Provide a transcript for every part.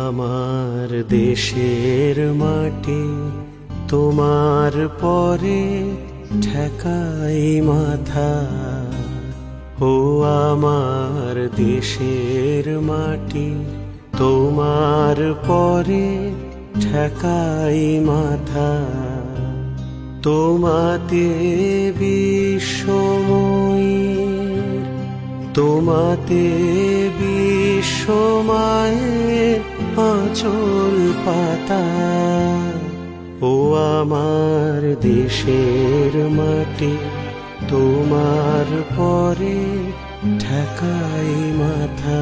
আমার দেশের মাটি তোমার পরে ঠেকাই মাথা। ও আমার দেশের মাটি তোমার পরে ঠেকাই মাথা। তোমাতে বিশ্বময়ীর, তোমাতে বিশ্বমায়ের আঁচল পাতা। ও আমার দেশের মাটি তোমার পরে ঠেকাই মাথা।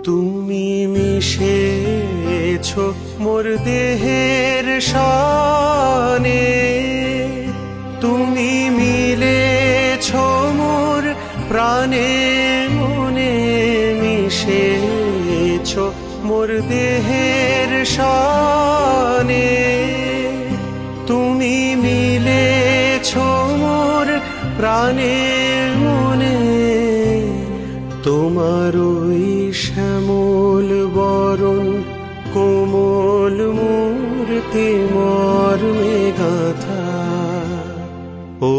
তুমি মিশেছ মোর দেহের সনে, তুমি মিলেছ মোর প্রাণে মনে। মিশেছ মোর দেহের সনে, তুমি মিলেছ মোর প্রাণে মনে। তোমার ওই শ্যামল বরণ কোমল মূর্তি মর্মে গাথা। ও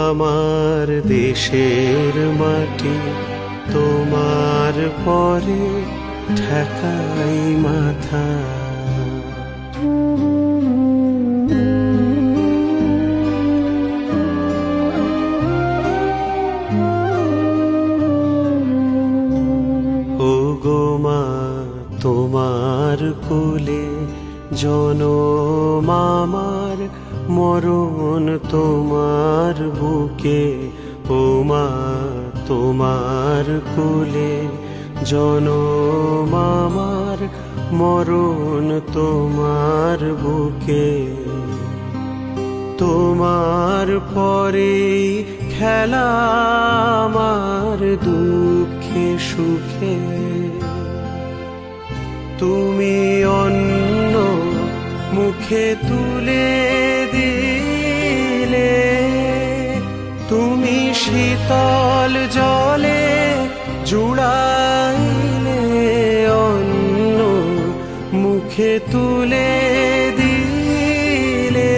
আমার দেশের মাটি তোমার পরে ঠেকাই মাথা। ও গো মা তোমার কোলে জনম আমার, মরণ তোমার বুকে। ও মা তোমার কোলে জনম আমার, মরণ তোমার বুকে। তোমার পরে খেলা আমার দুঃখে সুখে। তুমি অন্ন মুখে তুলে দিলে, তুমি শীতল জলে জুড়াইলে। অন্ন মুখে তুলে দিলে,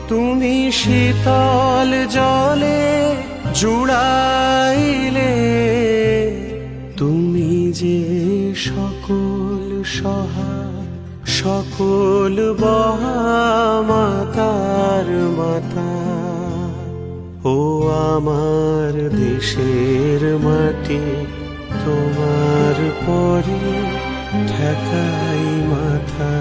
তুমি শীতল জলে জুড়াইলে। তুমি যে সকল সহা সকল বহা মাতার মাতা। ও আমার দেশের মাটি তোমার পরে ঠেকাই মাথা।